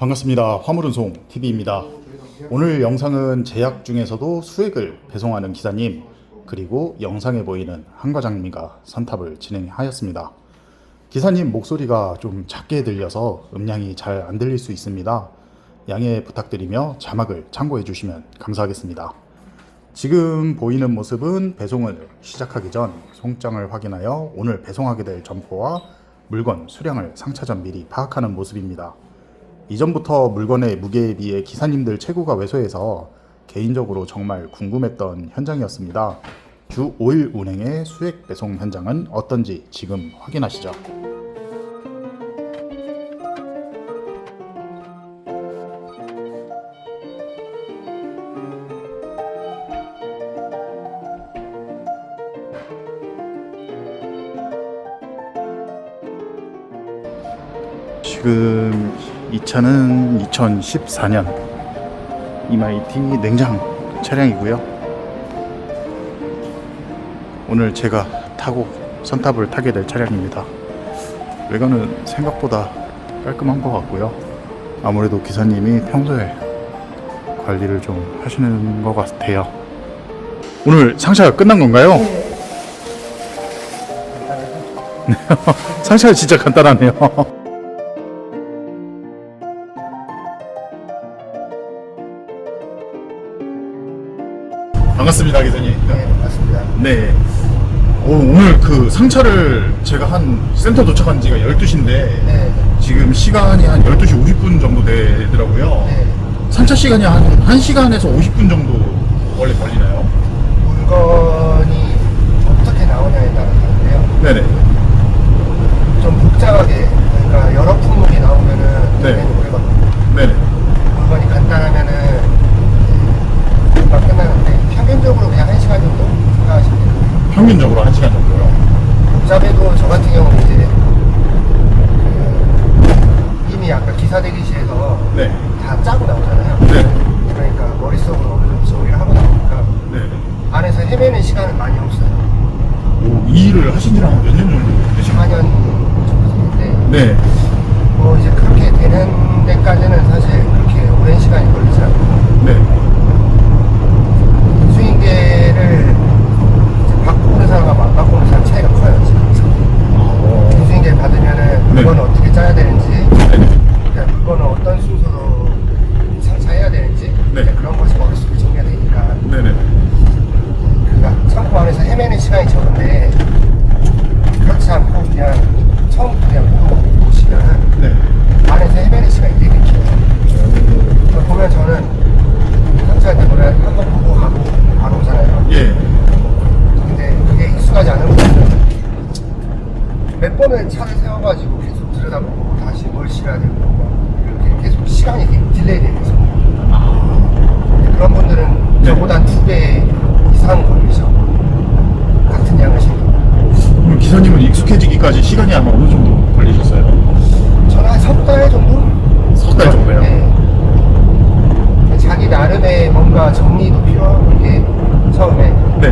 반갑습니다. 화물운송 TV입니다. 오늘 영상은 제약 중에서도 수액을 배송하는 기사님 그리고 영상에 보이는 한 과장님과 선탑을 진행하였습니다. 기사님 목소리가 좀 작게 들려서 음량이 잘 안 들릴 수 있습니다. 양해 부탁드리며 자막을 참고해 주시면 감사하겠습니다. 지금 보이는 모습은 배송을 시작하기 전 송장을 확인하여 오늘 배송하게 될 점포와 물건 수량을 상차 전 미리 파악하는 모습입니다. 이전부터 물건의 무게에 비해 기사님들 체구가 왜소해서 개인적으로 정말 궁금했던 현장이었습니다. 주 5일 운행의 수액 배송 현장은 어떤지 지금 확인하시죠. 지금 이 차는 2014년 이마이티 냉장 차량이고요. 오늘 제가 타고 선탑을 타게 될 차량입니다. 외관은 생각보다 깔끔한 것 같고요. 아무래도 기사님이 평소에 관리를 좀 하시는 것 같아요. 오늘 상차가 끝난 건가요? 상차가 진짜 간단하네요. 반갑습니다, 기사님. 네, 맞습니다. 네. 오늘 그 상차를 제가 한 센터 도착한 지가 12시인데 네, 지금 시간이 한 12시 50분 정도 되더라고요. 네. 상차 시간이 한 1시간에서 50분 정도 원래 걸리나요? 물건이 어떻게 나오냐에 따라 다른데요. 네네. 좀 복잡하게, 그러니까 여러 품목이 나오면은 네. 굉장히 오래 걸려요. 네네. 물건이 간단하면은 금방 끝나는데 평균적으로 그냥 1시간 정도 생각하시면 돼요. 평균적으로 1시간 정도요. 복잡해도 저 같은 경우는 이제 이미 아까 기사 대기실에서 네. 다 짜고 나오잖아요. 네. 그러니까 머릿속으로 어느 정도 정리를 하고 나오니까 네. 안에서 헤매는 시간은 많이 없어요. 이 일을 하신 지는 몇 년 정도 되셨나요? 4년 정도 됐는데 네. 뭐 이제 그렇게 되는 데까지는 사실 그렇게 오랜 시간이 걸리지 않고 네. 인수인계를 이제 받고 오는 사람과 안 받고 오는 사람 차이가 커요. 지금 인수인계를 받으면은 네. 물건을 어떻게 짜야 되는지, 네. 그러니까 물건을 어떤 순서로 상차해야 되는지, 네. 그런 것이 머릿속에 정리가 되니까 네네. 그 창고 안에서 헤매는 시간이 적은데 그렇지 않고 그냥 처음부터 그냥 보시면은 네. 안에서 헤매는 시간이 되게 길어요. 그걸 보면 저는 상차할 때 보면 한 번 보고 가고 바로 오잖아요. 예. 근데 그게 익숙하지 않은 분들은 몇 번을 차를 세워가지고 계속 들여다보고 다시 뭘 실어야 되고 막 이렇게 계속 시간이 딜레이 되면서 그런 분들은 네. 저보다 2배 이상 걸리죠. 같은 양을 실으면. 그럼 기사님은 익숙해지기까지 시간이 아마 어느 정도 걸리셨어요? 저는 한 3달 정도? 석 달 정도요? 네. 자기 나름의 뭔가 정리도 필요하고 이게 처음에 네.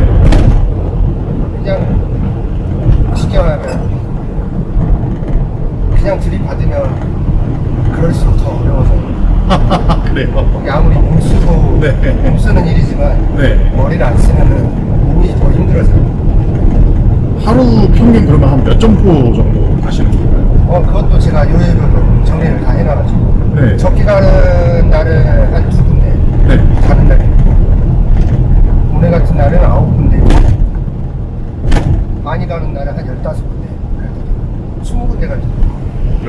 그냥 쉽게 말하면 그냥 들이받으면 그럴수록 더 어려워져요. 그래요? 이게 아무리 몸 쓰고 네. 몸 쓰는 일이지만 네. 머리를 안 쓰면은 몸이 더 힘들어져요. 하루 평균 그러면 한 몇 점포 정도 가시는 건가요? 그것도 제가 요일별로 정리를 다 해놔가지고 네. 적게 가는 날은 한 2군데 네. 가는 날이 있고 오늘 같은 날은 9군데 많이 가는 날은 한 15군데 갈 때도 20군데 갈 때도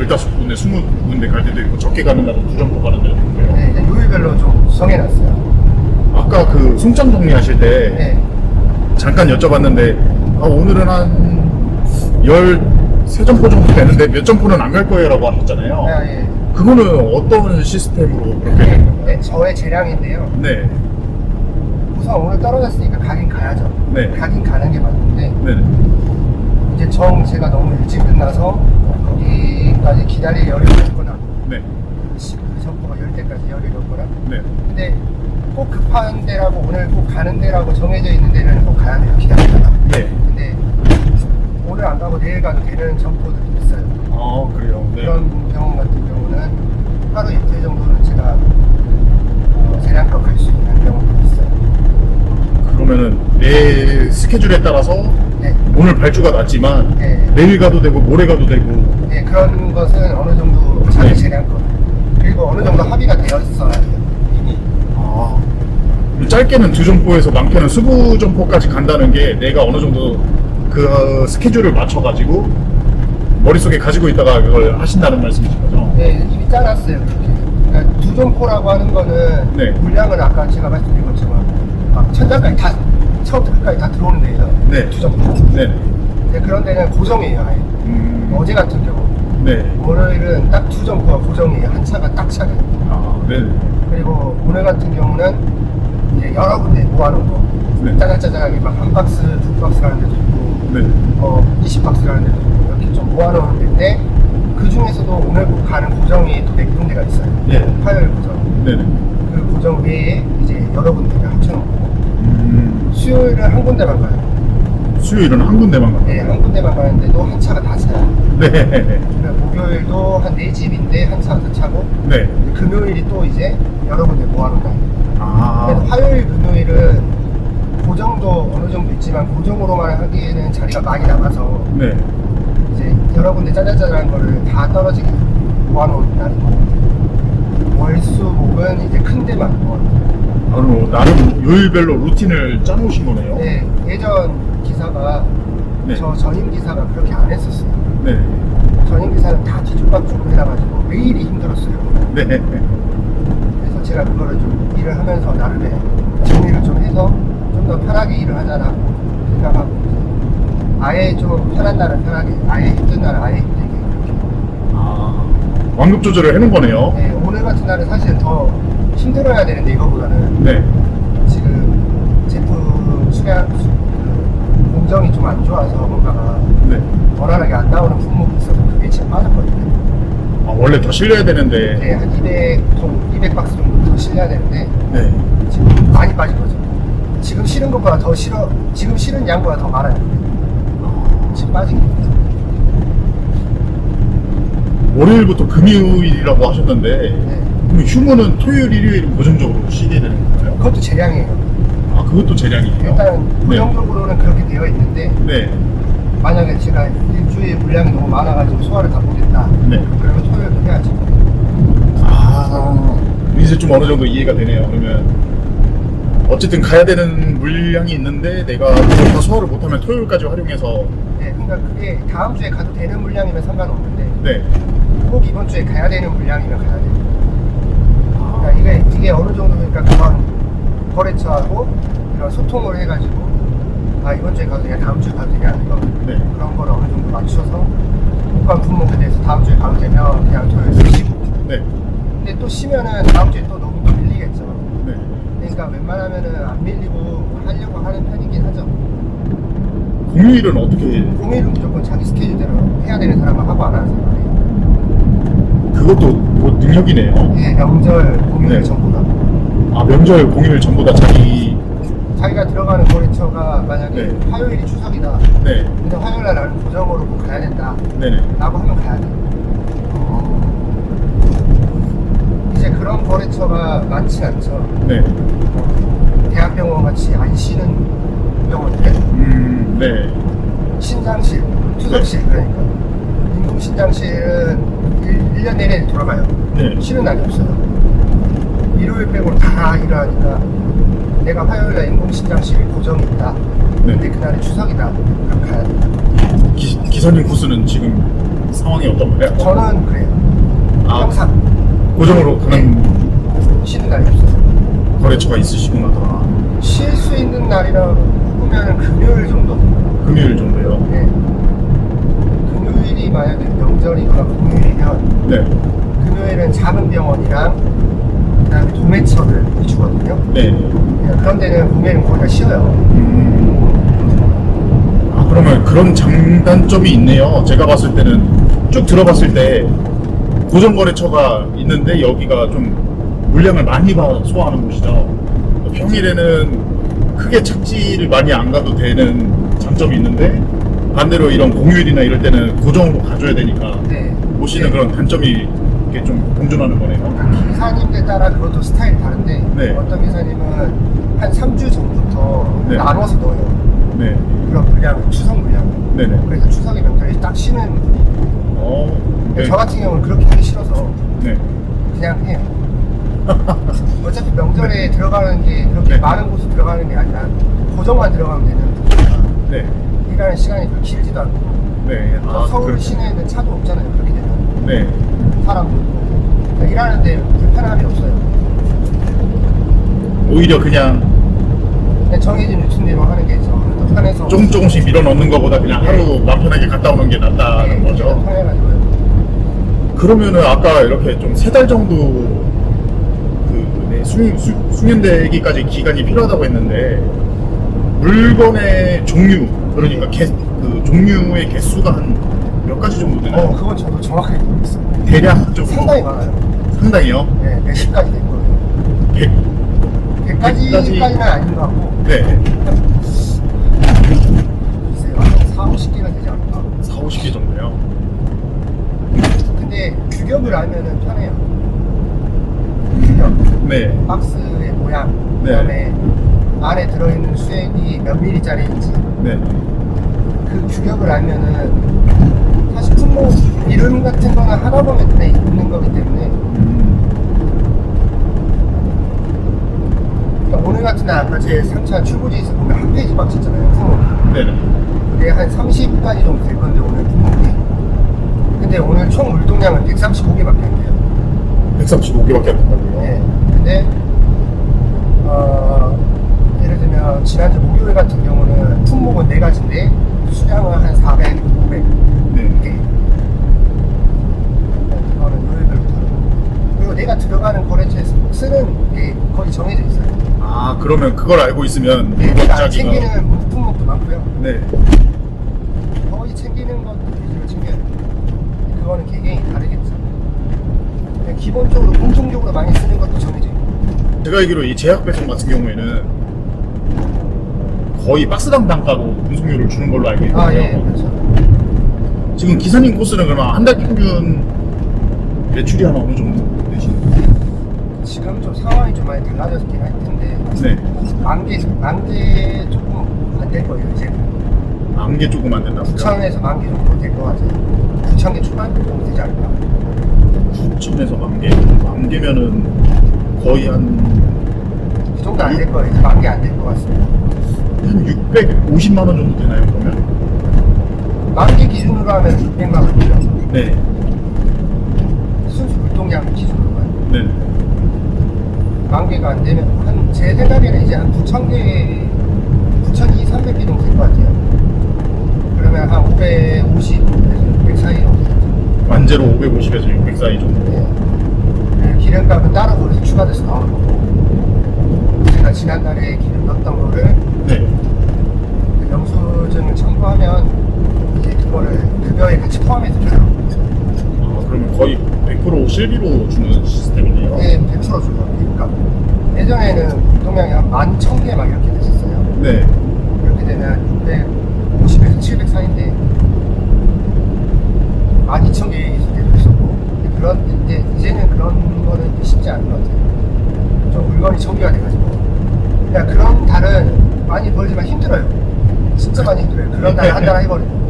있고 15군데, 20군데 갈 때도 있고 적게 가는 날은 2점포 가는 날도 있고요. 네, 이제 요일별로 좀 정해놨어요. 아까 그 송장 정리하실 때 네. 잠깐 여쭤봤는데 오늘은 한 13점포 정도 되는데 몇 점포는 안 갈 거예요 라고 하셨잖아요. 예. 그거는 어떤 시스템으로 그렇게 된 건가요? 네, 저의 재량인데요. 네. 우선 오늘 떨어졌으니까 가긴 가야죠. 네. 가긴 가는 게 맞는데 네네. 이제 제가 너무 일찍 끝나서 거기까지 기다릴 여력이 없거나 네. 그 점포가 열 때까지 여력이 없거나 네. 근데 꼭 급한 데라고 오늘 꼭 가는 데라고 정해져 있는 데는 꼭 가야 돼요. 기다리다가. 네. 근데 오늘 안 가고 내일 가도 되는 점포들이 있어요. 그래요. 네. 그런 경우 같은 경우는 하루 이틀 정도는 제가 재량껏 갈 수 있는 경우도 있어요. 그러면은 내 스케줄에 따라서 네. 오늘 발주가 났지만 네. 내일 가도 되고 모레 가도 되고. 네, 그런 것은 어느 정도 자기 네. 재량껏 그리고 어느 정도 합의가 되어 있어야 돼요. 이미. 아, 짧게는 2점포에서 많게는 20점포까지 간다는 게 내가 어느 정도 그 스케줄을 맞춰가지고 머릿속에 가지고 있다가 그걸 하신다는 말씀이신 거죠? 네, 이미 짜놨어요. 그렇게. 그러니까 2점포라고 하는 거는 네. 물량은 아까 제가 말씀드린 것처럼 막 천장까지 다 처음부터 끝까지 다 들어오는 데예요. 네. 2점포. 네. 네, 그런 데는 고정이에요. 아예. 어제 같은 경우 네. 월요일은 딱 2점포가 고정이에요. 한 차가 딱 차게. 아, 네. 그리고 오늘 같은 경우는 이제 여러 군데 모아놓은 거. 네. 짜잘짜잘하게 막 한 박스, 두 박스 가는 데도 있고, 네. 20박스 가는 데도 있고, 이렇게 좀 모아놓은 데인데, 그 중에서도 오늘 가는 고정이 또 몇 군데가 있어요. 예. 화요일 고정. 네네. 그 고정 외에 이제 여러 군데를 합쳐놓고, 수요일은 한 군데만 가요. 수요일은 한 군데만 가요? 네, 한 군데만 가는데도 한 차가 다 차요. 네. 그러니까 목요일도 한 4집인데 한 차가 더 차고, 네. 금요일이 또 이제 여러 군데 모아놓은 날. 아. 그래도 화요일, 금요일은 고정도 어느 정도 있지만 고정으로만 하기에는 자리가 많이 남아서 네. 이제 여러 군데 짜잘짜잘한 거를 다 떨어지게 모아놓은 날이고 월수목은 이제 큰 데만 모아놓은. 그럼 나름 요일별로 루틴을 짜놓으신 거네요? 네, 예전 기사가 네. 저 전임 기사가 그렇게 안 했었어요. 네. 전임 기사는 다 뒤죽박죽으로 해놔가지고 매일이 힘들었어요. 네. 그래서 제가 그거를 좀 일을 하면서 나름의 정리를 좀 해서 좀 더 편하게 일을 하자라고 생각하고 이제 아예 좀 편한 날은 편하게, 아예 힘든 날은 아예 힘들게 그렇게. 아. 완급 조절을 해놓은 거네요? 네, 오늘 같은 날은 사실 더 힘들어야 되는데 이거보다는 네. 지금 제품 공정이 좀 안 좋아서 뭔가가 네. 원활하게 안 나오는 품목이 있어서 그게 지금 빠졌거든요. 아, 원래 더 실려야 되는데. 네, 한 200박스 정도 더 실려야 되는데 네. 지금 많이 빠진 거죠. 지금 실은 것보다 더 실어, 지금 실은 양보다 더 많아요. 지금 빠진 게. 월요일부터 금요일이라고 하셨던데, 네. 그럼 휴무는 토요일, 일요일은 고정적으로 쉬게 되는 건가요? 그것도 재량이에요. 아, 그것도 재량이에요? 일단 고정적으로는 그렇게 되어 있는데 네. 만약에 제가 일주일에 물량이 너무 많아가지고 소화를 다 못했다. 네. 그러면 토요일도 해야지. 아, 이제 좀 어느 정도 이해가 되네요. 그러면 어쨌든 가야 되는 물량이 있는데 내가 그걸 다 소화를 못하면 토요일까지 활용해서. 네, 그러니까 그게 다음 주에 가도 되는 물량이면 상관없는데 네. 꼭 이번 주에 가야 되는 물량이면 가야 돼요. 그러니까 이게 어느 정도니까 그런 거래처하고 이런 소통을 해가지고 아 이번 주에 가도 되냐 다음 주에 가도 되냐 이거 네. 그런 거를 어느 정도 맞춰서 국간 품목에 대해서 다음 주에 가도 되면 그냥 토요일 쉬고 네. 근데 또 쉬면은 다음 주에 또 너무 또 밀리겠죠. 네. 그러니까 웬만하면은 안 밀리고 하려고 하는 편이긴 하죠. 공휴일은 어떻게? 공휴일은 무조건 자기 스케줄대로 해야 되는 사람은 하고 안 하는 사람이 그것도 뭐 능력이네요. 예, 명절 공휴일 네. 전부 다 아, 명절 공휴일 전부 다 자기. 자기가 들어가는 거래처가 만약에 네. 화요일이 추석이다. 네. 근데 화요일 날 나는 고정으로 꼭 가야 된다. 네네. 라고 하면 가야 돼. 이제 그런 거래처가 많진 않죠. 네. 대학병원 같이 안 쉬는 병원들, 네. 신장실, 투석실 그러니까 인공신장실은 1년 내내 돌아가요. 네. 쉬는 날이 없어요. 일요일 빼고 다 일하니까 내가 화요일날 인공신장실 고정이 있다. 네. 근데 그날이 추석이다. 그럼 가야 돼. 기사님 코스는 지금 상황이 어떤가요? 저는 그래요. 아, 항상 고정으로 가는 쉬는 날이 없어요. 거래처가 있으시구나. 쉴 수 있는 날이라고 보면 금요일 정도? 금요일 정도요? 네. 금요일이 만약에 명절이거나 공휴일이면 네. 금요일은 작은 병원이랑 그다음에 도매처를 주거든요. 네. 그런 데는 공휴일은 거의 다 쉬어요. 아, 그러면 그런 장단점이 있네요. 제가 봤을 때는 쭉 들어봤을 때 고정 거래처가 있는데 여기가 좀 물량을 많이 소화하는 곳이죠. 평일에는 크게 착지를 많이 안 가도 되는 장점이 있는데 반대로 이런 공휴일이나 이럴 때는 고정으로 가줘야 되니까 네. 모시는 네. 그런 단점이 이렇게 좀 공존하는 거네요. 기사님들 따라 그것도 스타일이 다른데 네. 어떤 기사님은 한 3주 전부터 네. 나눠서 넣어요. 네. 그런 물량을, 추석 물량을. 네네. 그래서 추석에 명절에 딱 쉬는 분이. 네. 저 같은 경우는 그렇게 하기 싫어서 네. 그냥 해요. 어차피 명절에 들어가는 게 그렇게 네. 많은 곳에 들어가는 게 아니라 고정만 들어가면 되는 거니까 네. 일하는 시간이 그렇게 길지도 않고 네. 또 서울 그렇죠. 시내에는 차도 없잖아요. 그렇게 되면 네. 사람도 없고 그러니까 일하는데 불편함이 없어요. 오히려 그냥 그냥 정해진 루틴대로 하는 게 더 편해서 조금씩 밀어 넣는 것보다 그냥 하루 마음 편하게 갔다 오는 게 낫다는 거죠. 편해가지고요. 그러면은 아까 이렇게 좀 3달 정도 숙련되기까지 기간이 필요하다고 했는데 물건의 종류 그러니까 그 종류의 개수가 한 몇 가지 정도 되나요? 그건 저도 정확하게 모르겠어요. 대략 좀 상당히 많아요. 상당히요? 네, 몇십 가지 될 거예요. 100가지까지는 아닌 것 같고 네. 글쎄요, 한 4, 50개가 되지 않을까. 4, 50개 정도요. 근데 규격을 알면은 편해요. 규격, 네. 박스의 모양, 네. 그다음에 안에 들어있는 수액이 몇 밀리짜리인지 네. 그 규격을 알면은 사실 품목 이름 같은 거는 하나 보면 돼 있는 거기 때문에 그러니까 오늘 같은 날 아까 제 상차 출고지에서 보면 한 페이지 꽉 찼잖아요. 품목. 네네. 그게 한 30가지 정도 될 건데 오늘 품목이. 근데 오늘 총 물동량은 135개밖에 안 돼요. 135개밖에 안 된다고요? 네. 근데 예를 들면 지난주 목요일 같은 경우는 품목은 4가지인데 수량은 한 400, 500 네. 개. 그거는 요일별로 다르고. 그리고 내가 들어가는 거래처에서 쓰는 게 거의 정해져 있어요. 아 그러면 그걸 알고 있으면 내가 물건 안 짜기가 챙기는 품목도 많고요. 네. 거의 챙기는 것도 위주로 챙겨요. 그거는 개개인이 다르겠죠. 그냥 기본적으로 공통적으로 많이 쓰는 것도 정해져 있고. 제가 알기로 이 제약 배송 같은 경우에는 거의 박스당 단가로 운송료를 주는 걸로 알고 있거든요. 아, 예, 그렇죠. 지금 기사님 코스는 그러면 한 달 평균 매출이 한 어느 정도 되시는 거예요? 지금 좀 상황이 좀 많이 달라졌긴 할 텐데 네. 만개 조금 안 될 거예요 이제. 만 개 조금 안 된다고요? 9,000에서 만개 정도 될 것 같아요. 9,000개 초반 정도 되지 않을까? 9천에서 만 개? 만 개면은 거의 한 그 정도 안 될 거예요. 이제 만개 안 될 것 같습니다. 650만 원 정도 되나요 그러면? 만개 기준으로 하면 600만 원이죠. 네. 순수 물동량 기준으로만. 네. 만개가 안 되면 한 제 생각에는 이제 한 9,000개, 9,200, 300개 정도 될 것 같아요. 그러면 한 550에서 600 사이 정도 되죠. 완제로 550에서 600 사이 정도. 네. 기름값은 따로 거기서 추가돼서 나오는 거고 제가 지난달에 기름 넣었던 거를 네. 그 영수증을 첨부하면 이제 그거를 급여에 같이 포함해서 줘요. 아, 그러면 거의 100% 실비로 주는 시스템이네요. 네, 100% 줘요. 기름값. 예전에는 물동량이 한 11,000개 막 이렇게 됐었어요. 네. 이렇게 되면 650에서 700 사이인데 12,000개 있을 때도 있었고 그런데 이제는 그런 거는 쉽지 않은 것 같아요. 좀 물건이 정비가 돼가지고 그냥 그런 달은 많이 벌지만 힘들어요. 진짜 많이 힘들어요. 그런 달 한 달 해버리고.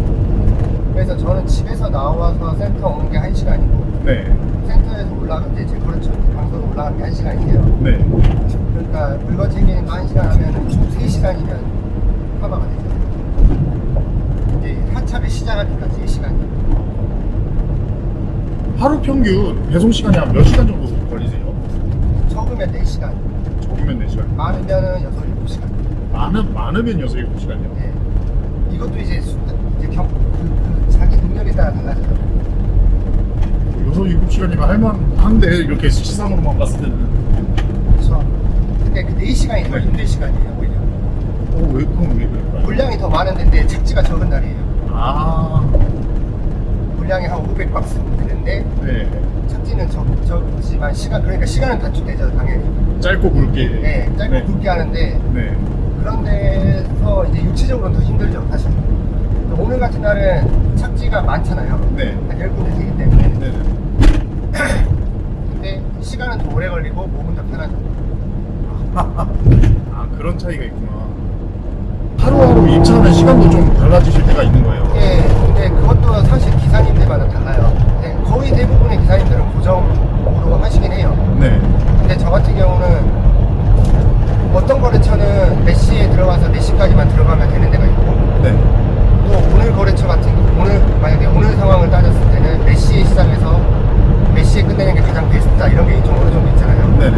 그래서 저는 집에서 나와서 센터 오는 게 1시간이고 네. 센터에서 올라가면 이제 그렇죠. 방송으로 올라가는 게 1시간이에요. 네. 그러니까 물건 챙기는 거 1시간 하면 총 3시간이면 커버가 되죠. 이제 하차를 시작하니까 3시간이. 하루 평균 배송 시간이 한 몇 시간 정도 걸리세요? 적으면 4시간, 적으면 4시간. 많으면은 6, 7시간. 많으면 6, 7시간이요? 네. 이것도 이제 자기 능력에 따라 달라져요. 6, 7시간이면 할만한데 이렇게 시상으로만 봤을 때는 그렇죠. 근데 그 4시간이 더 힘든 시간이에요, 오히려. 그럼 왜 그럴까요? 물량이 더 많은데 착지가 적은 날이에요. 아, 물량이 한 500박스 되는데 네. 착지는 적지만 그러니까 시간은 단축되죠, 당연히. 짧고 굵게. 네, 짧고 굵게 하는데 네. 그런 데서 이제 육체적으로는 더 힘들죠, 사실. 오늘 같은 날은 착지가 많잖아요. 네. 한 10군데 되기 때문에. 네. 근데 시간은 더 오래 걸리고 몸은 더 편하죠. 아, 그런 차이가 있구나. 하루하루 입차하는 시간도 좀 달라지실 때가 있는 거예요. 예, 근데 그것도 사실 기사님들마다 달라요. 네, 거의 대부분의 기사님들은 고정으로 하시긴 해요. 네. 근데 저 같은 경우는 어떤 거래처는 몇 시에 들어가서 몇 시까지만 들어가면 되는 데가 있고, 네. 또 오늘 거래처 같은 만약에 오늘 상황을 따졌을 때는 몇 시에 시작해서 몇 시에 끝내는 게 가장 베스트다 이런 게 좀 어느 정도 있잖아요. 네네.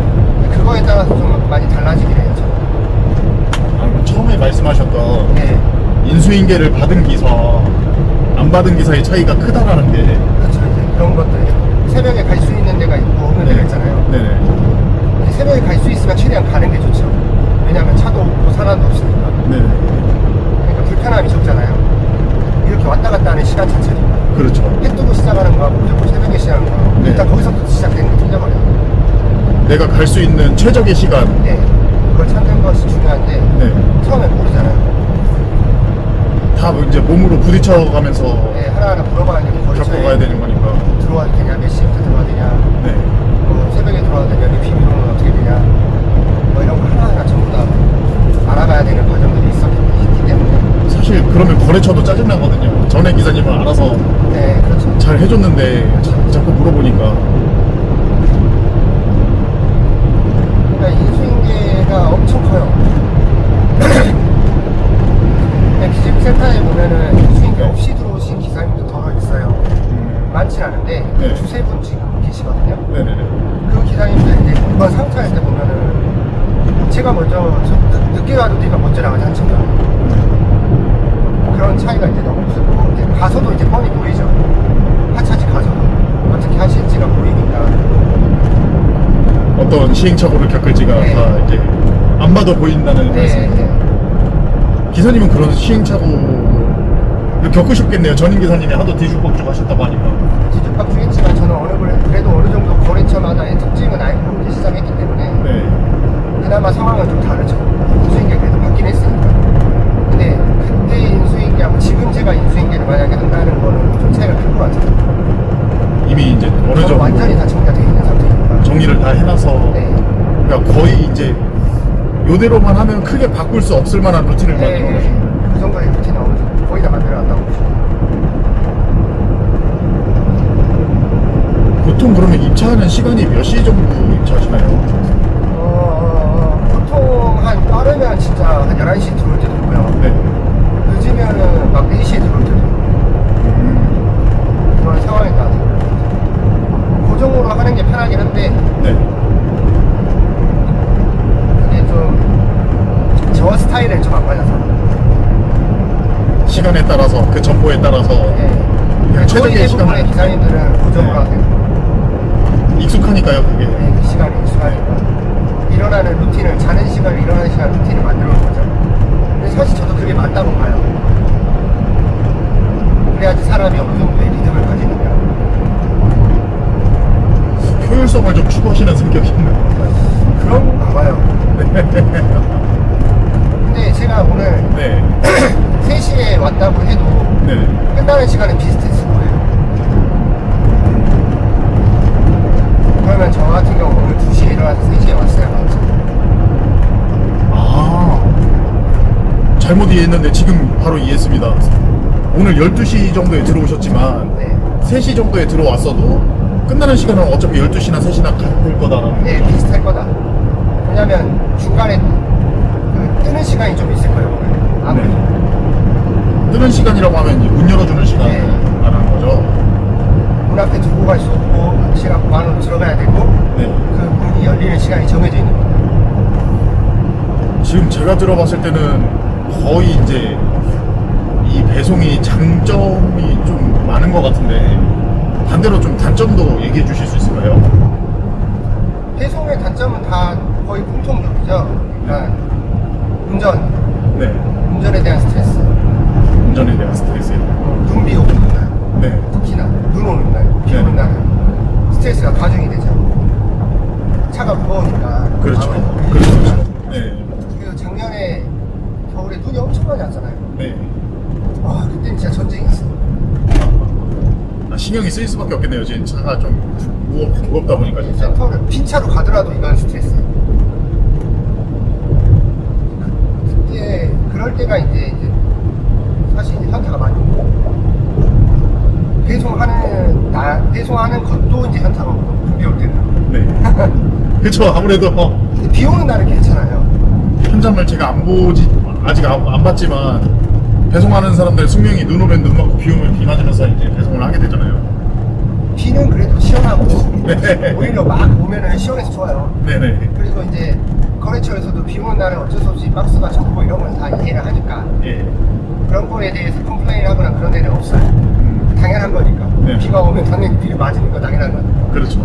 그거에 따라서 좀 많이 달라지긴 해요. 저는. 아, 처음에 말씀하셨던 네, 인수인계를 받은 기사, 안 받은 기사의 차이가 크다라는 게. 그렇죠. 이제 그런 것들 새벽에 갈 수 있는 데가 있고 없는 데가 있잖아요. 네네. 새벽에 갈 수 있으면 최대한 가는 게 좋죠. 왜냐하면 차도 없고 사람도 없으니까. 네네. 그러니까 불편함이 적잖아요. 이렇게 왔다 갔다 하는 시간 자체도. 그렇죠. 해 뜨고 시작하는 거하고 무조건 새벽에 시작하는 거하고 네. 일단 거기서부터 시작되는 게 틀려버려요. 내가 갈 수 있는 최적의 시간. 네. 그걸 찾는 것이 중요한데 네. 처음에 모르잖아요. 다 이제 몸으로 부딪혀가면서 네, 하나하나 물어봐야 되고 거래처에 겪어가야 되는 거니까. 들어와도 되냐, 몇 시부터 들어와야 되냐, 네. 새벽에 들어와도 되냐, 몇 비밀번호는 어떻게 되냐, 뭐 이런 거 하나하나 전부 다 알아가야 되는 과정들이 있기 때문에. 사실 그러면 거래처도 짜증나거든요. 전에 기사님은 알아서 네, 그렇죠. 잘 해줬는데 자꾸 물어보니까. 그러니까 인수인계가 엄청 커요. 기집센터에 보면은 인수인계 없이 들어오신 기사님도 덜어 있어요. 많진 않은데 네. 두세 분 지금 계시거든요. 네네네. 그 기사님들 이제 이번 상차할 때 보면은 제가 먼저 늦게 가도 네가 먼저 나가지 않습니다. 그런 차이가 이제 너무 크고 이제 가서도 이제 뻔히 보이죠. 하차지 가서도 어떻게 하실지가 보이니까. 어떤 시행착오를 겪을지가 네. 다 이제 안 봐도 보인다는 네, 말씀이죠. 네. 기사님은 그런 시행착오를 겪으셨겠네요. 전임 기사님이 하도 뒤죽박죽 하셨다고 하니까. 뒤죽박죽 했지만 저는 그래도 어느 정도 거래처마다의 특징은 알고 이제 시작했기 때문에 네. 그나마 상황은 좀 다르죠. 인수인계 그래도 받긴 했으니까. 근데 그때 인수인계하고 지금 제가 인수인계를 만약에 한다는 거는 좀 차이가 클 것 같아요. 이미 이제 어느 저는 정도 완전히 다 정리가 되어 있는 상태니까. 정리를 다 해놔서 네. 그러니까 거의 이제 요대로만 하면 크게 바꿀 수 없을 만한 루틴을 만들어 놓으신 거예요. 그 정도의 루틴 어느 정도 거의 다 만들어놨다고 보시면. 보통 그러면 입차하는 시간이 몇 시 정도 입차하시나요? 보통 한 빠르면 진짜 한 11시 들어올 때도 있고요. 네. 늦으면은 막 4시에 들어올 때도 있고. 그런 상황에 따라서. 고정으로 하는 게 편하긴 한데, 네. 그게 좀 저 스타일은 좀 안 맞아서. 시간에 따라서 그 정보에 따라서 네. 그냥 저희 최적의 대부분의 시간을 기사님들은 고정으로 네. 하세요. 익숙하니까요 그게. 네, 그 시간이 익숙하니까. 일어나는 루틴을, 자는 시간, 일어나는 시간 루틴을 만들어 놓은 거죠. 근데 사실 저도 그게 맞다고 봐요. 그래야지 사람이 어느 정도의 리듬을 가지느냐. 효율성을 좀 추구하시는 성격이네요. 그런 거 봐요. 근데 제가 오늘 네. 3시에 왔다고 해도 네. 끝나는 시간은 비슷했을 거예요. 그러면 저 같은 경우 오늘 2시에 일어나서 3시에 왔어야 맞죠. 아, 잘못 이해했는데 지금 바로 이해했습니다. 오늘 12시 정도에 들어오셨지만 네. 3시 정도에 들어왔어도 끝나는 시간은 어차피 12시나 3시나 같을 거다라는. 네, 비슷할 거다. 왜냐면 중간에 그 뜨는 시간이 좀 있을 거예요. 오늘. 아무래도. 네. 뜨는 시간이라고 하면 이제 문 열어주는 시간을 네. 말하는 거죠. 문 앞에 두고 갈 수 없고 시간 안으로 들어가야 되고 네. 그 문이 열리는 시간이 정해져 있는 거예요. 지금 제가 들어봤을 때는 거의 이제 이 배송이 장점이 좀 많은 것 같은데 반대로 좀 단점도 얘기해 주실 수 있을까요? 배송의 단점은 다 거의 공통적이죠. 그러니까 네. 운전에 대한 스트레스, 운전에 대한 스트레스. 눈 비 오는 날, 네. 특히나 눈 오는 날, 비 네. 오는 날 스트레스가 가중이 되죠. 차가 무거우니까. 그렇죠. 아무래도. 그렇죠. 네. 그리고 작년에 겨울에 눈이 엄청 많이 왔잖아요. 네. 와, 그때는 진짜 전쟁이었어요. 아, 신경이 쓰일 수밖에 없겠네요. 지금 차가 좀 무겁다 보니까 진짜. 센터를 빈 차로 가더라도 이건 스트레스. 그때 그럴 때가 이제 사실 이제 현타가 많이 오고 배송하는 것도 이제 현타가 오고 비 올 때는. 네. 그쵸. 아무래도 근데 비 오는 날은 괜찮아요. 현장을 제가 아직 안 봤지만 배송하는 사람들 숙명이 눈 오면 눈 맞고 비 오면 비 맞으면서 이제 배송을 하게 되잖아요. 비는 그래도 시원하고 네. 오히려 막 오면은 시원해서 좋아요. 네네. 그리고 이제 거래처에서도 비 오는 날은 어쩔 수 없이 박스가 적고 이런 건 다 이해를 하니까 예. 그런 거에 대해서 컴플레인 하거나 그런 데는 없어요. 당연한 거니까. 네. 비가 오면 당연히 비를 맞으는 거 당연한 거니까. 그렇죠.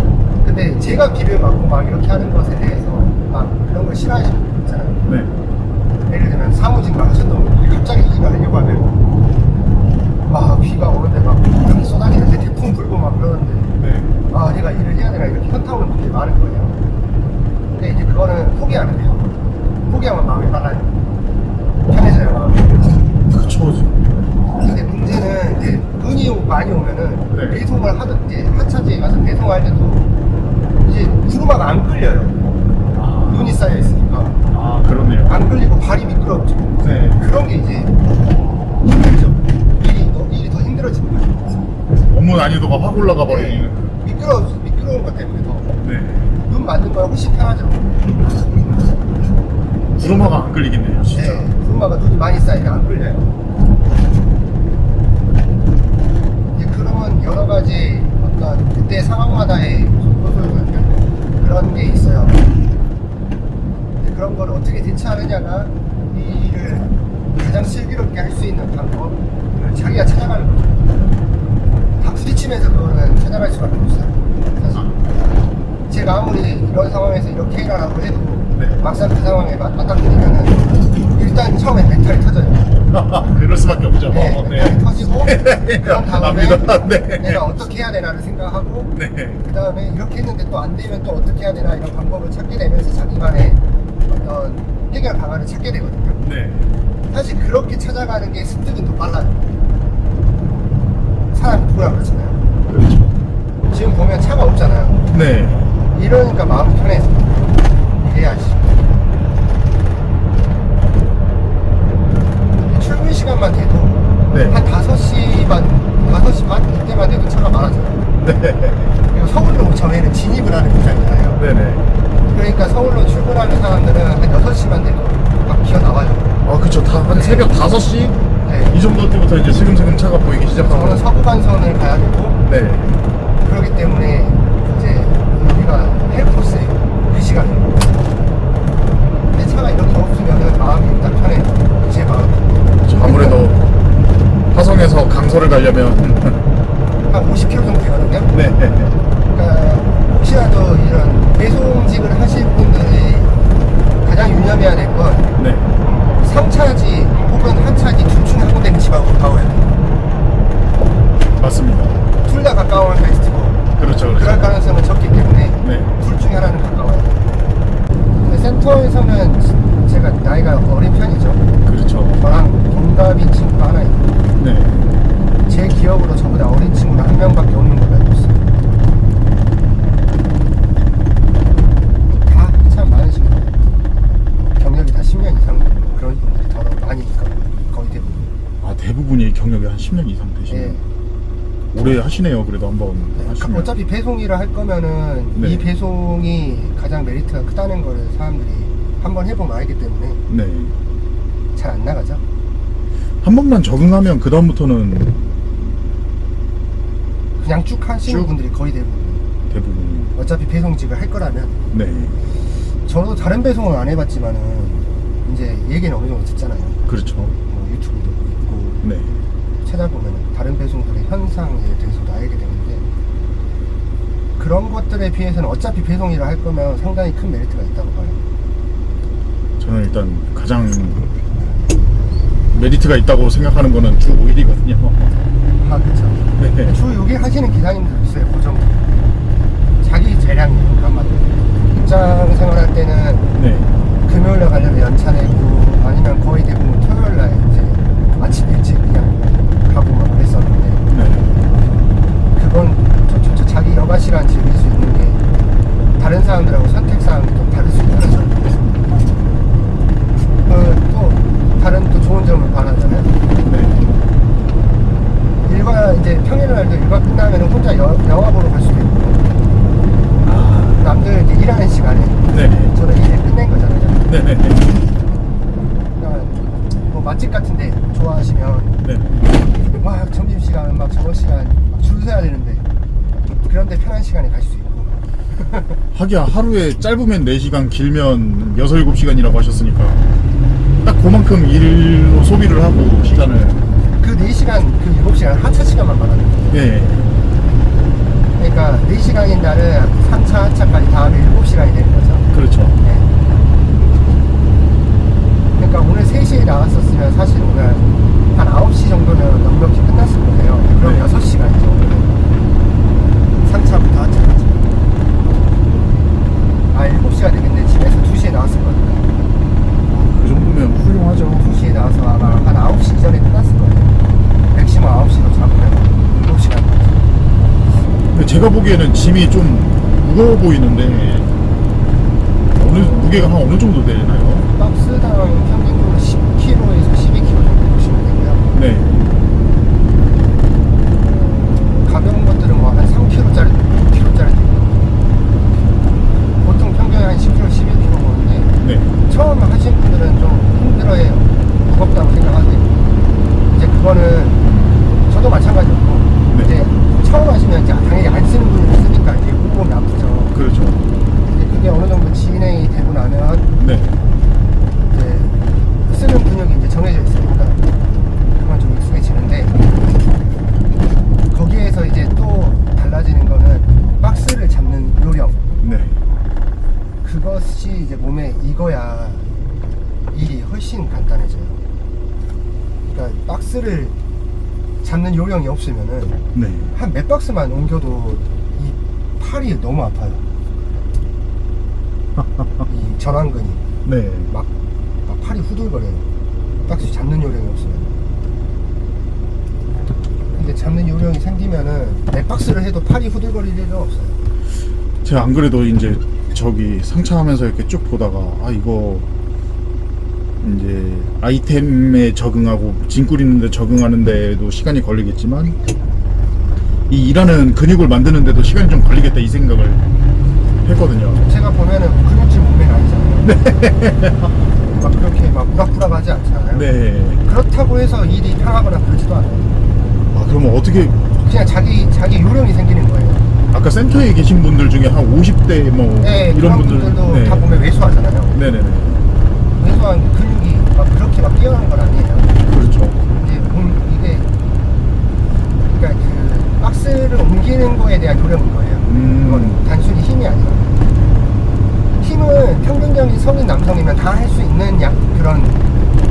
근데 제가 비를 맞고 막 이렇게 하는 것에 대해서 막 그런 걸 싫어하시는 분 있잖아요. 네. 예를 들면 사무직 막 하셨던 분들이 갑자기 일을 하려고 하면 막 비가 오는데 막 이렇게 쏟아지는데 태풍 불고 막 그러는데 네. 아 내가 일을 해야 되나 이렇게 현타 오는 분들이 많은 거예요. 근데 이제 그거는 포기하면 돼요. 포기하면 마음이 빨라요. 편해져요 마음이. 그쵸. 근데 문제는 이제 눈이 많이 오면은 네. 배송을 하던 이제 하차지에 가서 배송할 때도 이제 구루마가 안 끌려요. 아, 눈이 쌓여 있으니까 그렇네요. 안 끌리고 발이 미끄럽죠. 네. 그런 게 이제 힘들죠. 일이 더 힘들어지는 거죠. 업무 난이도가 확 올라가 버리는. 미끄러운 것 때문에 더. 네. 눈 맞는 거야 훨씬 편하죠. 구루마가 안 끌리겠네요, 진짜. 네, 구루마가 눈이 많이 쌓이면 안 끌려요. 이제 그런 여러 가지 어떤 그때 상황마다의 그런 게 있어요. 근데 그런 걸 어떻게 대처하느냐가 이 일을 가장 슬기롭게 할 수 있는 방법을 자기가 찾아가는 거죠. 다 부딪히면서 그거는 찾아갈 수밖에 없어요. 사실. 제가 아무리 이런 상황에서 이렇게 해라라고 해도 네. 막상 그 상황에 맞닥뜨리면은 일단 처음에 멘탈이 터져요. 그럴 수밖에 없죠. 네, 멘탈이 터지고 그런 다음에 압니다. 네. 내가 어떻게 해야 되나를 생각하고 네. 그 다음에 이렇게 했는데 또 안 되면 또 어떻게 해야 되나 이런 방법을 찾게 되면서 자기만의 어떤 해결 방안을 찾게 되거든요. 네. 사실 그렇게 찾아가는 게 습득은 더 빨라요. 사람이 누구나 그렇잖아요. 그렇죠. 지금 보면 차가 없잖아요. 네. 이러니까 마음이 편해서 이래야지. 출근 시간만 돼도 네. 한 5시 반 이때만 돼도 차가 많아져요. 네. 그리고 서울로 전에는 진입을 하는 구장이잖아요. 네네. 그러니까 서울로 출근하는 사람들은 한 6시만 돼도 막 기어 나와요. 그쵸. 한 새벽 5시? 네. 이 정도 때부터 이제 슬금슬금 차가 보이기 시작하고. 저는 서부간선을 가야 되고 네. 그렇기 때문에 이제 여기가 헬코스예요. 그 시간에. 근데 차가 이렇게 없으면 마음이 딱 편해요. 제 마음. 아무래도 화성에서 강서를 가려면 한 50km 정도 되거든요. 네. 그러니까 혹시라도 이런 배송직을 하실 분들이 가장 유념해야 될 건 네. 상차지 혹은 하차지 둘 중에 한 군데는 집하고 가까워야 돼요. 맞습니다. 둘 다 가까우면 베스트고 그렇죠. 그럴 가능성은 적기 때문에 네. 둘 중에 하나는 가까워요. 근데 센터에서는 제가 나이가 어린 편이죠. 그렇죠. 저랑 동갑인 친구가 하나 있고 네. 제 기억으로 저보다 어린 친구는 한 명밖에 없는 걸로 알고 있어요. 다 참 많으신 거예요. 경력이 다 10년 이상 되는 그런 분들이 더 많으니까 거의 대부분. 대부분이 경력이 한 10년 이상 되시네요. 예. 오래 하시네요. 그래도 한번 하시면. 어차피 배송 일을 할 거면은 네. 이 배송이 가장 메리트가 크다는 걸 사람들이 한번 해보면 알기 때문에 네. 잘 안 나가죠. 한 번만 적응하면 그 다음부터는 그냥 쭉 하시는 쭉? 분들이 거의 대부분. 어차피 배송직을 할 거라면 네. 저도 다른 배송은 안 해봤지만은 이제 얘기는 어느 정도 듣잖아요. 그렇죠. 뭐 유튜브도 있고 네. 찾아보면 다른 배송들의 현상에 대해서도 알게 되는데 그런 것들에 비해서는 어차피 배송 일을 할 거면 상당히 큰 메리트가 있다고 봐요. 저는 일단 가장 메리트가 있다고 생각하는 거는 주 5일이거든요. 아 그렇죠. 네. 주 6일 하시는 기사님들 있어요. 고정. 자기 재량이에요. 그런 말로. 직장 생활할 때는 네. 금요일날 가려면 연차 내고 아니면 거의 대부분 토요일날 이제 아침 일찍 그냥 가고 막 그랬었는데 네. 그건 자기 여가 시간 즐길 수 있는 하기야 하루에 짧으면 4시간 길면 6, 7시간이라고 하셨으니까 딱 그만큼 일로 소비를 하고 시간을. 그 4시간, 그 7시간 하차 시간만 말하는 거예요. 예. 그러니까 4시간인 날은 3차, 하차까지 다 하면 7시간이 되는 거죠. 그렇죠. 네. 그러니까 오늘 3시에 나왔었으면 사실 오늘 한 9시 정도면 넉넉히 끝났을 거예요. 그럼 네. 6시간이죠. 3차부터 하차까지. 7시가 되겠네. 집에서 2시에 나왔을 거니까. 그 정도면 훌륭하죠. 2시에 나와서 아마 한 9시 이전에 끝났을 거예요. 맥시멈 9시로 잡으면 7시간. 근데 제가 보기에는 짐이 좀 무거워 보이는데 무게가 한 어느 정도 되나요? 박스당 평균적으로 10kg에서 12kg 정도 보시면 되고요. 네. 가벼운 것들은 뭐 한 3kg짜리, 6kg짜리 보통 평균 한 10kg, 11kg 보는데 네. 처음 하신 분들은 좀 힘들어해요. 무겁다고 생각하는데 이제 그거는 저도 마찬가지였고 네. 이제 처음 하시면 이제 당연히 안 쓰는 분이 쓰니까 이제 온몸이 아프죠. 그렇죠. 이제 그게 어느 정도 진행이 되고 나면 네. 이제 쓰는 근육이 이제 정해져 있으니까 그만 좀 익숙해지는데 거기에서 이제 또 달라지는 거는 박스를 잡는 요령. 네. 그것이 이제 몸에 익어야 일이 훨씬 간단해져요. 그러니까 박스를 잡는 요령이 없으면은 네. 한 몇 박스만 옮겨도 이 팔이 너무 아파요. 이 전완근이 네. 막 팔이 후들거려요. 박스 잡는 요령이 없으면. 근데 잡는 요령이 생기면은 몇 박스를 해도 팔이 후들거릴 일은 없어요. 제가 안 그래도 이제 저기 상차하면서 이렇게 쭉 보다가 이거 이제 아이템에 적응하고 짐 꾸리는데 적응하는 데도 시간이 걸리겠지만 이 일하는 근육을 만드는데도 시간이 좀 걸리겠다 이 생각을 했거든요. 제가 보면은 근육질 몸매가 아니잖아요. 네. 막 그렇게 막 우락부락하지 않잖아요. 네. 그렇다고 해서 일이 편하거나 그러지도 않아요. 그러면 어떻게 그냥 자기 요령이 생기는 거예요. 아까 센터에 계신 분들 중에 한 50대 뭐 네, 이런 그런 분들 분들도 네. 다 보면 외소하잖아요. 네네네. 외소한 근육이 막 그렇게 막 뛰어난 건 아니에요. 그렇죠. 이게 이게 그러니까 그 박스를 옮기는 거에 대한 요령인 거예요. 그건 단순히 힘이 아니라 힘은 평균적인 성인 남성이면 다 할 수 있는 그런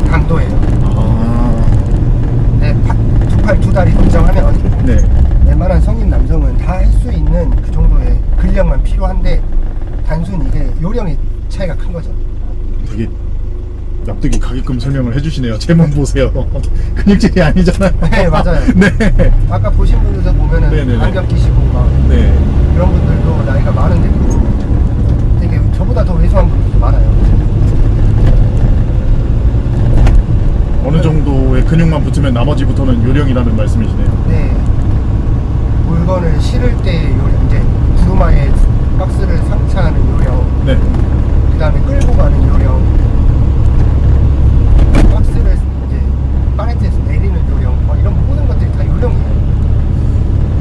강도예요. 네, 두 팔 두 다리 동작하면 네. 웬만한 성인 남성은 다 할 수 있는 그 정도의 근력만 필요한데 단순히 이게 요령이 차이가 큰 거죠. 되게 납득이 가게끔 설명을 해주시네요. 제 몸 보세요. 근육질이 아니잖아요. 네, 맞아요. 네. 아까 보신 분들도 보면은 네네네. 안경 끼시고 막 네. 그런 분들도 나이가 많은데 되게 저보다 더 왜소한 분들도 많아요. 어느 정도의 근육만 붙으면 나머지부터는 요령이라는 말씀이시네요. 네. 물건을 실을 때 요령, 이제 구루마에 박스를 상차하는 요령, 네. 그 다음에 끌고 가는 요령, 박스를 이제 파레트에서 내리는 요령, 뭐 이런 모든 것들이 다 요령이에요.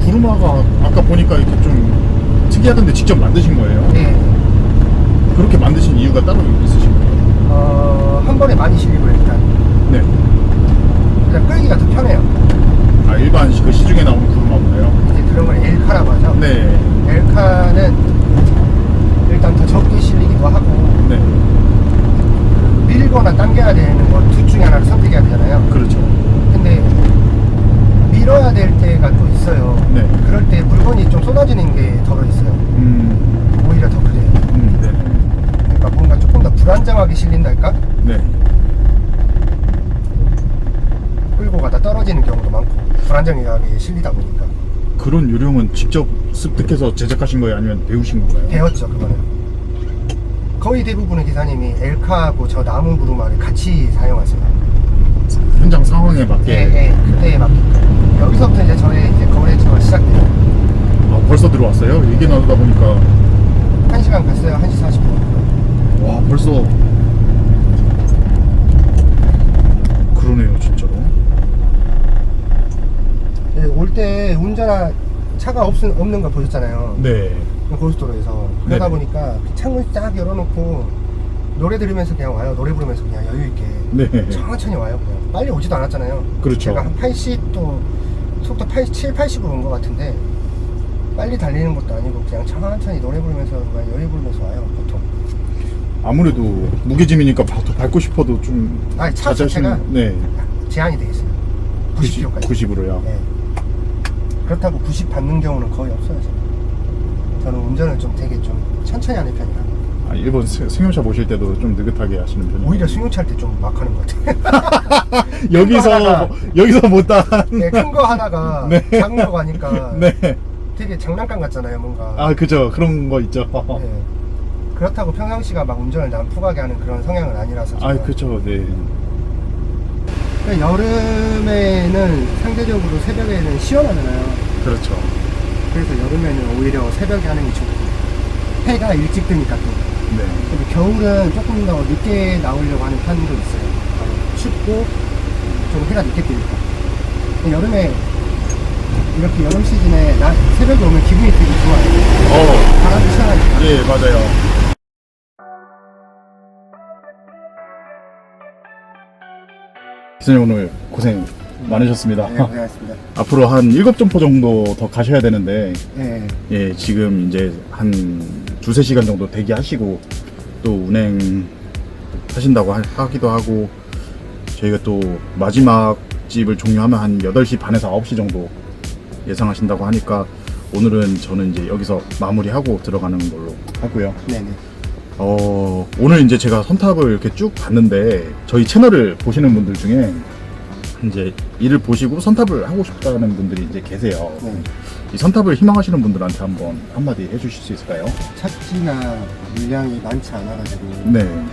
구루마가 아까 보니까 이렇게 좀 특이하던데 직접 만드신 거예요? 네. 그렇게 만드신 이유가 따로 있으신 거예요? 한 번에 많이 실리고 일단 네. 그냥 끌기가 더 편해요. 일반 그 시중에 나오는 구루마보다요? 이제 그런 걸 엘카라고 하죠. 네. 엘카는 일단 더 적게 실리기도 하고 네. 밀거나 당겨야 되는 건 둘 중에 하나를 선택해야 되잖아요. 그렇죠. 근데 밀어야 될 때가 또 있어요. 네. 그럴 때 물건이 좀 쏟아지는 게 덜어 있어요. 오히려 더 그래요. 네. 그러니까 뭔가 조금 더 불안정하게 실린달까? 네. 끌고 가다 떨어지는 경우도 많고 불안정하게 실리다 보니까 그런 요령은 직접 습득해서 제작하신 거예요? 아니면 배우신 건가요? 배웠죠. 그거는 거의 대부분의 기사님이 엘카하고 저 나무 구루마를 같이 사용하세요. 현장 상황에 맞게. 네, 그때에 맞게끔. 여기서부터 이제 저의 이제 거래처가 시작돼요. 벌써 들어왔어요? 얘기 나누다 보니까 1시간 갔어요. 1시 40분. 와 벌써 그러네요 진짜로. 올 때 운전하 차가 없는 거 보셨잖아요. 네. 고속도로에서. 그러다 보니까 창문 딱 열어놓고 노래 들으면서 그냥 와요. 노래 부르면서 그냥 여유있게 네. 천천히 와요. 그냥 빨리 오지도 않았잖아요. 그렇죠. 제가 한 80, 또 속도 87, 80으로 온 것 같은데 빨리 달리는 것도 아니고 그냥 천천히 노래 부르면서 그냥 여유 부르면서 와요, 보통. 아무래도 무게짐이니까 더 밟고 싶어도 좀 아니, 차 자체가 네. 제한이 돼 있어요. 90km까지. 90으로요. 네. 그렇다고 90 받는 경우는 거의 없어요. 저는 운전을 좀 되게 좀 천천히 하는 편이라. 아, 일본 승용차 모실 때도 좀 느긋하게 하시는 편이에요. 오히려 승용차 할 때 좀 막 하는 것 같아요. 여기서 못한. 네, 큰 거 하다가 네. 작은 거 가니까 네. 되게 장난감 같잖아요, 뭔가. 아, 그죠. 그런 거 있죠. 네. 그렇다고 평상시가 막 운전을 난폭하게 하는 그런 성향은 아니라서. 아, 그죠. 네. 그러니까 여름에는 상대적으로 새벽에는 시원하잖아요. 그렇죠. 그래서 여름에는 오히려 새벽에 하는 게 좋고 해가 일찍 뜨니까 또. 네. 근데 겨울은 조금 더 늦게 나오려고 하는 편도 있어요. 춥고 좀 해가 늦게 뜨니까. 근데 여름에 이렇게 여름 시즌에 새벽에 오면 기분이 되게 좋아요. 바람이 시원하니까. 예, 맞아요. 기사님 오늘 고생 많으셨습니다. 네, 고생하셨습니다. 앞으로 한 7점포 정도 더 가셔야 되는데, 네. 예, 지금 이제 한 2-3시간 정도 대기하시고 또 운행 하신다고 하기도 하고, 저희가 또 마지막 집을 종료하면 한 8시 반에서 9시 정도 예상하신다고 하니까 오늘은 저는 이제 여기서 마무리하고 들어가는 걸로 하고요. 네네. 오늘 이제 제가 선탑을 이렇게 쭉 봤는데 저희 채널을 보시는 분들 중에 이제 이를 보시고 선탑을 하고 싶다는 분들이 이제 계세요. 네. 이 선탑을 희망하시는 분들한테 한번 한마디 해주실 수 있을까요? 착지나 물량이 많지 않아가지고 네.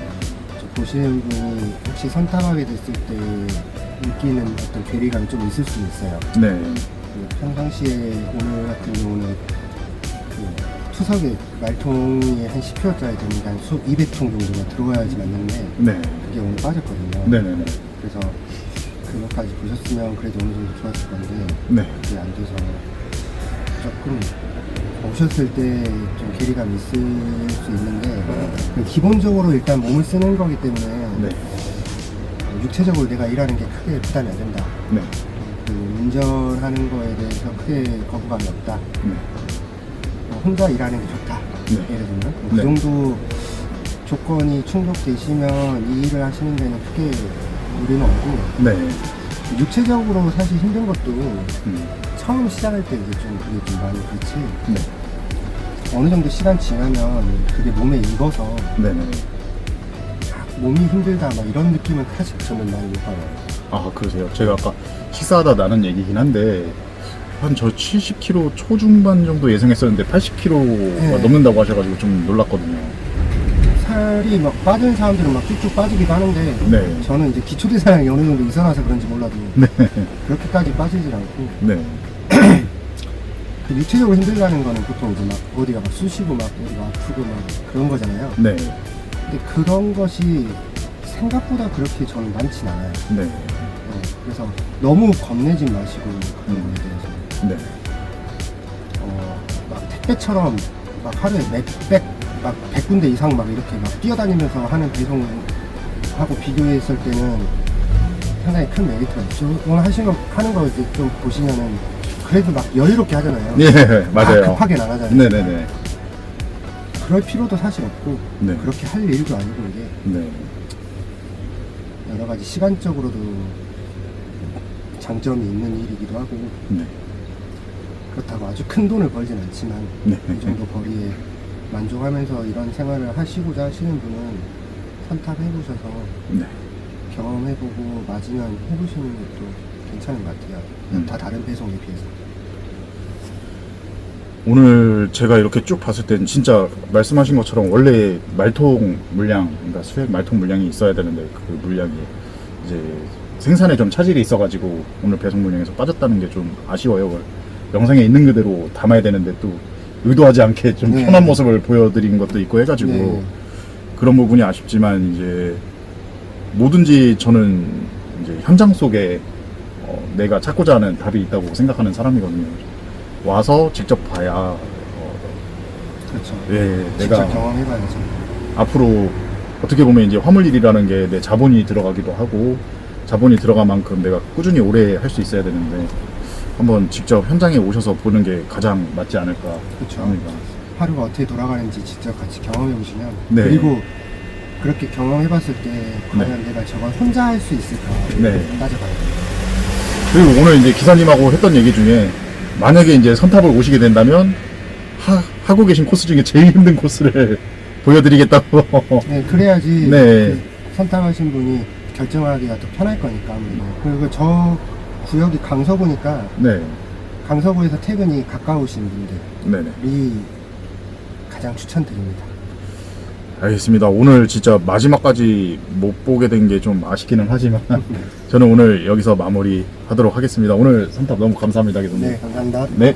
보시는 분이 혹시 선탑하게 됐을 때 느끼는 어떤 괴리감이 좀 있을 수 있어요. 네. 그 평상시에 오늘 같은 경우는 그 투석에 말통이 한 10kg짜리 되는데 한 200통 정도가 들어와야지 맞는데 네. 그게 오늘 빠졌거든요. 네네네. 그래서 그것까지 보셨으면 그래도 어느 정도 좋았을 건데 네. 그게 안 돼서 조금 오셨을 때 좀 괴리감이 있을 수 있는데 기본적으로 일단 몸을 쓰는 거기 때문에 네. 육체적으로 내가 일하는 게 크게 부담이 안 된다. 네. 그 운전하는 거에 대해서 크게 거부감이 없다. 네. 혼자 일하는 게 좋다. 네. 예를 들면 그 네. 정도 조건이 충족되시면 이 일을 하시는 데는 크게 무리는 없고 네. 육체적으로 사실 힘든 것도 음. 처음 시작할 때 이제 좀 그게 좀 많이 그렇지 네. 어느 정도 시간 지나면 그게 몸에 익어서 네네. 몸이 힘들다 막 이런 느낌은 사실 저는 많이 못 받아요. 아, 그러세요. 제가 아까 식사하다 나눈 얘기긴 한데 한 저 70kg 초중반 정도 예상했었는데 80kg가 네. 넘는다고 하셔가지고 좀 놀랐거든요. 살이 막 빠진 사람들은 막 쭉쭉 빠지기도 하는데 네. 저는 이제 기초대사량이 어느 정도 있어놔서 그런지 몰라도 네. 그렇게까지 빠지질 않고 네. 그 육체적으로 힘들다는 거는 보통 이제 막 어디가 막 쑤시고 막 어디가 아프고 막 그런 거잖아요. 네. 근데 그런 것이 생각보다 그렇게 저는 많진 않아요. 네. 그래서 너무 겁내지 마시고 그런 거에 대해서 네. 막 택배처럼 막 하루에 몇백 막 100군데 이상 막 이렇게 막 뛰어다니면서 하는 배송하고 비교했을 때는 상당히 큰 메리트가 있죠. 오늘 하는 거 이제 좀 보시면은 그래도 막 여유롭게 하잖아요. 네, 맞아요. 급하게 나가잖아요. 네네네. 그럴 필요도 사실 없고 네. 그렇게 할 일도 아니고 이게 네. 여러 가지 시간적으로도 장점이 있는 일이기도 하고 네. 그렇다고 아주 큰 돈을 벌진 않지만 네. 이 정도 거리에 만족하면서 이런 생활을 하시고자 하시는 분은 선탑해보셔서 네. 경험해보고 맞으면 해보시는 것도 괜찮은 것 같아요. 다 다른 배송에 비해서. 오늘 제가 이렇게 쭉 봤을 땐 진짜 말씀하신 것처럼 원래 말통 물량, 그러니까 수액 말통 물량이 있어야 되는데 그 물량이 이제 생산에 좀 차질이 있어가지고 오늘 배송 물량에서 빠졌다는 게 좀 아쉬워요. 영상에 있는 그대로 담아야 되는데 또 의도하지 않게 좀 네. 편한 모습을 보여드린 것도 있고 해가지고 네. 그런 부분이 아쉽지만 이제 뭐든지 저는 이제 현장 속에 내가 찾고자 하는 답이 있다고 생각하는 사람이거든요. 와서 직접 봐야 그렇죠. 예, 직접 내가 경험해봐야죠. 앞으로 어떻게 보면 이제 화물일이라는 게 내 자본이 들어가기도 하고 자본이 들어간 만큼 내가 꾸준히 오래 할 수 있어야 되는데 한번 직접 현장에 오셔서 보는 게 가장 맞지 않을까 그렇죠. 합니다. 하루가 어떻게 돌아가는지 직접 같이 경험해 보시면 네. 그리고 그렇게 경험해봤을 때 과연 내가 저걸 혼자 할 수 있을까 네. 따져봐야 돼요. 그리고 오늘 이제 기사님하고 했던 얘기 중에 만약에 이제 선탑을 오시게 된다면 하고 계신 코스 중에 제일 힘든 코스를 보여드리겠다고. 네, 그래야지 네. 그 선택하신 분이 결정하기가 더 편할 거니까 아무래도. 그리고 저 구역이 강서구니까 네, 강서구에서 퇴근이 가까우신 분들이 네네. 가장 추천드립니다. 알겠습니다. 오늘 진짜 마지막까지 못 보게 된 게 좀 아쉽기는 하지만 저는 오늘 여기서 마무리하도록 하겠습니다. 오늘 선탑 너무 감사합니다, 기사님. 네, 감사합니다. 네.